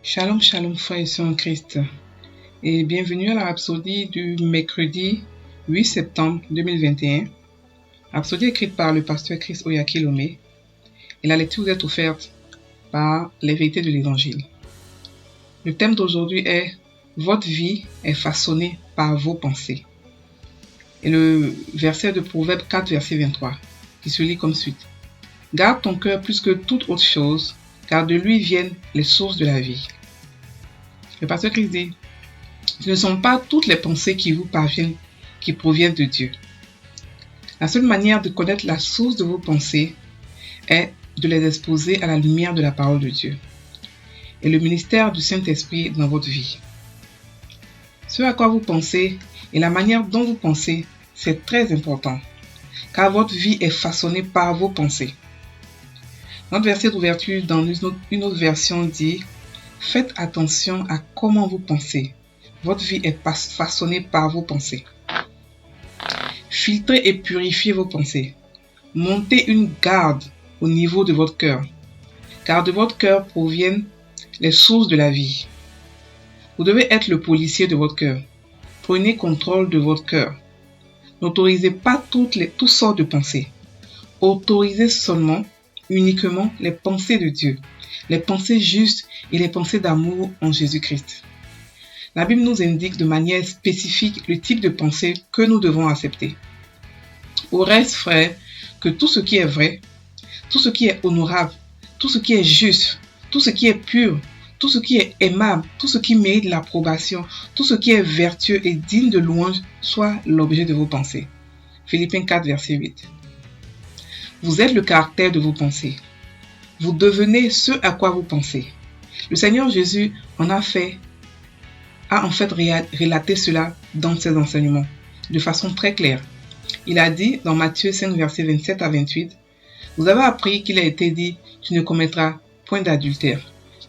Shalom, shalom, frères et sœurs en Christ, et bienvenue à la rhapsodie du mercredi 8 septembre 2021, rhapsodie écrite par le pasteur Chris Oyakilome, et la lecture vous est offerte par les vérités de l'Évangile. Le thème d'aujourd'hui est « Votre vie est façonnée par vos pensées ». Et le verset de Proverbe 4, verset 23, qui se lit comme suite. « Garde ton cœur plus que toute autre chose, car de lui viennent les sources de la vie. » Le pasteur Christ dit, ce ne sont pas toutes les pensées qui vous parviennent qui proviennent de Dieu. La seule manière de connaître la source de vos pensées est de les exposer à la lumière de la parole de Dieu et le ministère du Saint-Esprit dans votre vie. Ce à quoi vous pensez et la manière dont vous pensez, c'est très important, car votre vie est façonnée par vos pensées. Notre verset d'ouverture dans une autre version dit « Faites attention à comment vous pensez. Votre vie est façonnée par vos pensées. » Filtrez et purifiez vos pensées. Montez une garde au niveau de votre cœur, car de votre cœur proviennent les sources de la vie. Vous devez être le policier de votre cœur. Prenez contrôle de votre cœur. N'autorisez pas toutes sortes de pensées. Autorisez uniquement les pensées de Dieu, les pensées justes et les pensées d'amour en Jésus-Christ. La Bible nous indique de manière spécifique le type de pensée que nous devons accepter. Au reste, frères, que tout ce qui est vrai, tout ce qui est honorable, tout ce qui est juste, tout ce qui est pur, tout ce qui est aimable, tout ce qui mérite l'approbation, tout ce qui est vertueux et digne de louange soit l'objet de vos pensées. Philippiens 4, verset 8. Vous êtes le caractère de vos pensées. Vous devenez ce à quoi vous pensez. Le Seigneur Jésus a en fait relaté cela dans ses enseignements, de façon très claire. Il a dit dans Matthieu 5, versets 27 à 28, « Vous avez appris qu'il a été dit, tu ne commettras point d'adultère.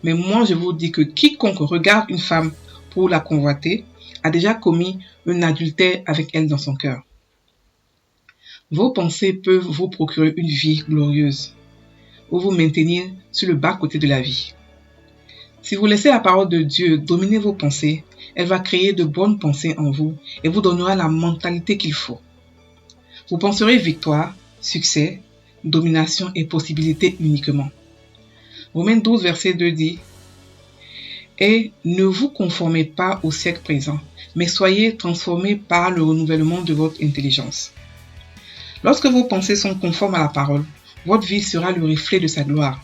Mais moi je vous dis que quiconque regarde une femme pour la convoiter a déjà commis un adultère avec elle dans son cœur. » Vos pensées peuvent vous procurer une vie glorieuse ou vous maintenir sur le bas-côté de la vie. Si vous laissez la parole de Dieu dominer vos pensées, elle va créer de bonnes pensées en vous et vous donnera la mentalité qu'il faut. Vous penserez victoire, succès, domination et possibilité uniquement. Romains 12, verset 2 dit « Et ne vous conformez pas au siècle présent, mais soyez transformés par le renouvellement de votre intelligence. » Lorsque vos pensées sont conformes à la parole, votre vie sera le reflet de sa gloire,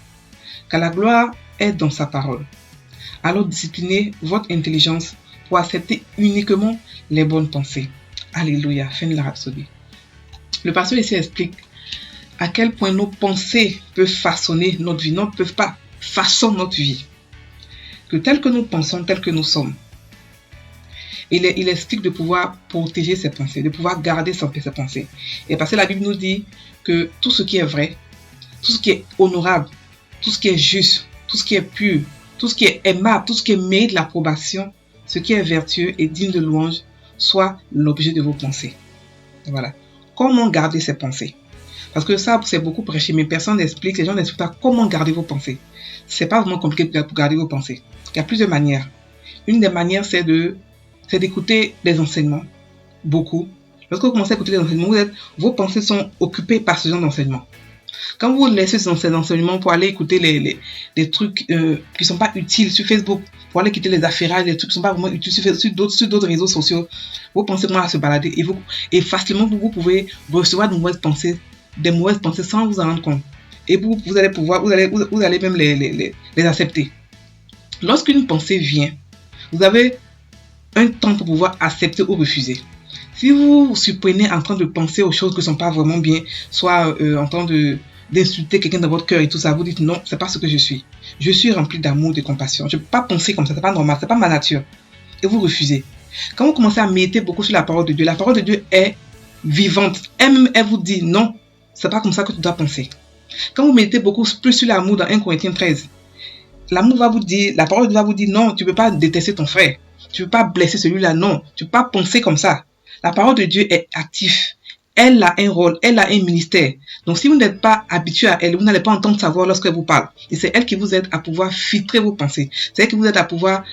car la gloire est dans sa parole. Alors disciplinez votre intelligence pour accepter uniquement les bonnes pensées. Alléluia, fin de la rhapsodie. Le pasteur ici explique à quel point nos pensées peuvent façonner notre vie, ne peuvent pas façonner notre vie. Que tel que nous pensons, tel que nous sommes. Il explique de pouvoir protéger ses pensées, de pouvoir garder ses pensées. Et parce que la Bible nous dit que tout ce qui est vrai, tout ce qui est honorable, tout ce qui est juste, tout ce qui est pur, tout ce qui est aimable, tout ce qui mérite l'approbation, ce qui est vertueux et digne de louange, soit l'objet de vos pensées. Voilà. Comment garder ses pensées? Parce que ça, c'est beaucoup prêché, mais personne n'explique, les gens n'expliquent pas comment garder vos pensées. C'est pas vraiment compliqué pour garder vos pensées. Il y a plusieurs manières. Une des manières, c'est d'écouter les enseignements, beaucoup. Lorsque vous commencez à écouter les enseignements, vos pensées sont occupées par ce genre d'enseignement. Quand vous laissez ces enseignements pour aller écouter les trucs qui ne sont pas utiles sur Facebook, pour aller écouter les affairages, les trucs qui ne sont pas vraiment utiles sur d'autres réseaux sociaux, vos pensées vont se balader et facilement vous pouvez recevoir de mauvaises pensées sans vous en rendre compte. Et vous allez même les accepter. Lorsqu'une pensée vient, vous avez un temps pour pouvoir accepter ou refuser. Si vous vous surprenez en train de penser aux choses qui ne sont pas vraiment bien, soit en train d'insulter quelqu'un dans votre cœur et tout ça, vous dites non, c'est pas ce que je suis. Je suis rempli d'amour, de compassion. Je ne peux pas penser comme ça, c'est pas normal, c'est pas ma nature. Et vous refusez. Quand vous commencez à méditer beaucoup sur la parole de Dieu est vivante. Elle vous dit non, c'est pas comme ça que tu dois penser. Quand vous méditez beaucoup plus sur l'amour dans 1 Corinthiens 13, l'amour va vous dire, la parole de Dieu va vous dire non, tu ne peux pas détester ton frère. Tu ne peux pas blesser celui-là, non. Tu ne peux pas penser comme ça. La parole de Dieu est active. Elle a un rôle, elle a un ministère. Donc, si vous n'êtes pas habitué à elle, vous n'allez pas entendre sa voix lorsqu'elle vous parle. Et c'est elle qui vous aide à pouvoir filtrer vos pensées. C'est elle qui vous aide à pouvoir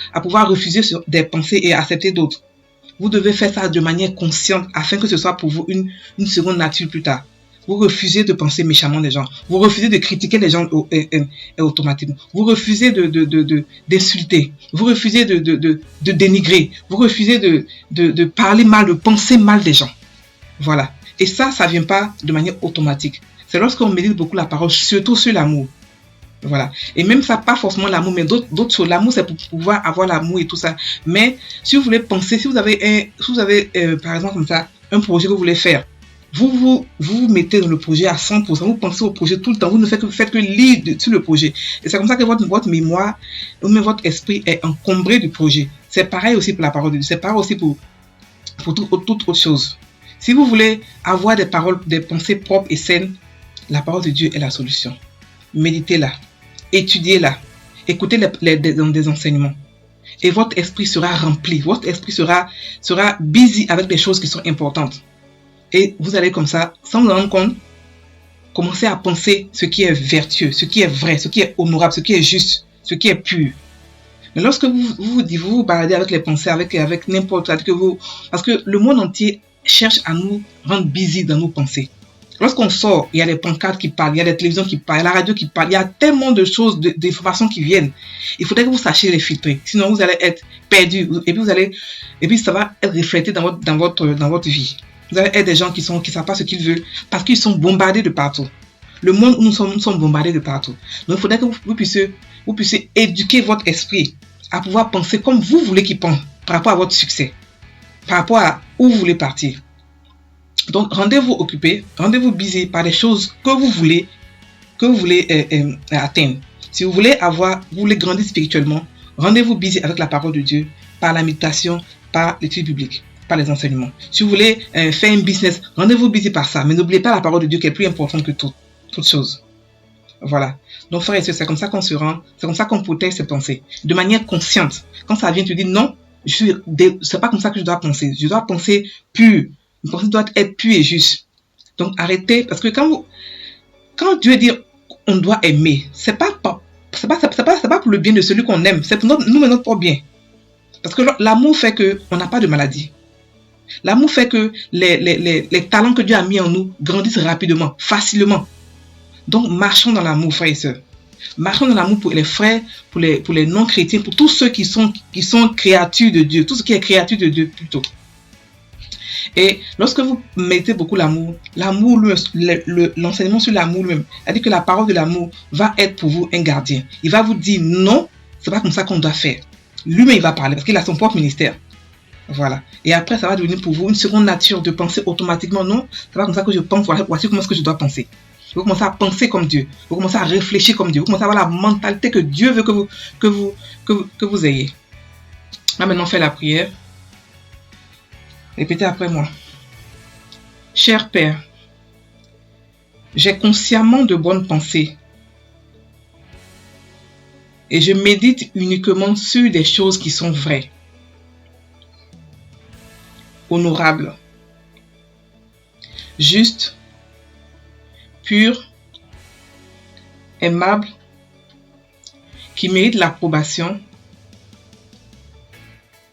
refuser des pensées et accepter d'autres. Vous devez faire ça de manière consciente afin que ce soit pour vous une seconde nature plus tard. Vous refusez de penser méchamment des gens. Vous refusez de critiquer les gens automatiquement. Vous refusez d'insulter. Vous refusez de dénigrer. Vous refusez de parler mal, de penser mal des gens. Voilà. Et ça vient pas de manière automatique. C'est lorsqu'on médite beaucoup la parole, surtout sur l'amour. Voilà. Et même ça, pas forcément l'amour, mais d'autres choses. L'amour, c'est pour pouvoir avoir l'amour et tout ça. Mais si vous voulez penser, si vous avez par exemple, comme ça, un projet que vous voulez faire, vous mettez dans le projet à 100%, vous pensez au projet tout le temps, vous ne faites que lire sur le projet. Et c'est comme ça que votre mémoire, ou même votre esprit est encombré du projet. C'est pareil aussi pour la parole de Dieu, c'est pareil aussi pour toute autre chose. Si vous voulez avoir des pensées propres et saines, la parole de Dieu est la solution. Méditez-la, étudiez-la, écoutez des enseignements. Et votre esprit sera rempli, votre esprit sera busy avec des choses qui sont importantes. Et vous allez comme ça, sans vous rendre compte, commencer à penser ce qui est vertueux, ce qui est vrai, ce qui est honorable, ce qui est juste, ce qui est pur. Mais lorsque vous vous baladez avec les pensées, avec n'importe quoi, parce que le monde entier cherche à nous rendre busy dans nos pensées. Lorsqu'on sort, il y a des pancartes qui parlent, il y a des télévisions qui parlent, il y a la radio qui parle, il y a tellement de choses, d'informations qui viennent. Il faudrait que vous sachiez les filtrer, sinon vous allez être perdu et puis ça va être reflété dans votre vie. Vous allez être des gens qui savent pas ce qu'ils veulent parce qu'ils sont bombardés de partout. Le monde où nous sommes bombardés de partout. Donc il faudrait que vous puissiez éduquer votre esprit à pouvoir penser comme vous voulez qu'il pense par rapport à votre succès, par rapport à où vous voulez partir. Donc rendez-vous occupé, rendez-vous busy par des choses que vous voulez atteindre. Si vous voulez grandir spirituellement, rendez-vous busy avec la parole de Dieu, par la méditation, par l'étude biblique, par les enseignements. Si vous voulez faire un business, rendez-vous busy par ça. Mais n'oubliez pas la parole de Dieu qui est plus importante que toute chose. Voilà. Donc frères et sœurs, c'est comme ça qu'on se rend, c'est comme ça qu'on protège ses pensées. De manière consciente. Quand ça vient, tu dis non, c'est pas comme ça que je dois penser. Je dois penser pur. Une pensée doit être pure et juste. Donc arrêtez, parce que quand Dieu dit on doit aimer, c'est pas pour le bien de celui qu'on aime, c'est pour notre propre bien. Parce que l'amour fait qu'on n'a pas de maladie. L'amour fait que les talents que Dieu a mis en nous grandissent rapidement, facilement. Donc marchons dans l'amour, frères et sœurs. Marchons dans l'amour pour les frères, pour les non-chrétiens, pour tous ceux qui sont créatures de Dieu, tout ce qui est créature de Dieu plutôt. Et lorsque vous mettez beaucoup l'amour, l'enseignement sur l'amour lui-même, c'est-à-dire que la parole de l'amour va être pour vous un gardien. Il va vous dire non, c'est pas comme ça qu'on doit faire. Lui-même il va parler parce qu'il a son propre ministère. Voilà. Et après ça va devenir pour vous une seconde nature de penser automatiquement. Non, c'est pas comme ça que je pense, voici comment est-ce que je dois penser. Vous commencez à penser comme Dieu. Vous commencez à réfléchir comme Dieu. Vous commencez à avoir la mentalité que Dieu veut que vous ayez. Là maintenant, faites la prière. Répétez après moi. Cher Père, j'ai consciemment de bonnes pensées et je médite uniquement sur des choses qui sont vraies, honorables, justes, pures, aimables, qui méritent l'approbation,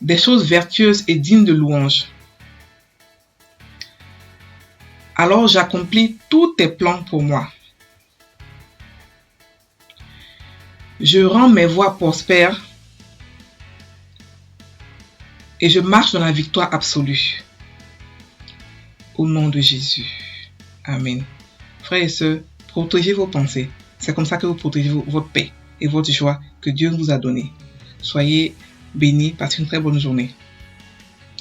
des choses vertueuses et dignes de louange. Alors j'accomplis tous tes plans pour moi. Je rends mes voies prospères et je marche dans la victoire absolue. Au nom de Jésus. Amen. Frères et sœurs, protégez vos pensées. C'est comme ça que vous protégez votre paix et votre joie que Dieu vous a donnée. Soyez bénis, passez une très bonne journée.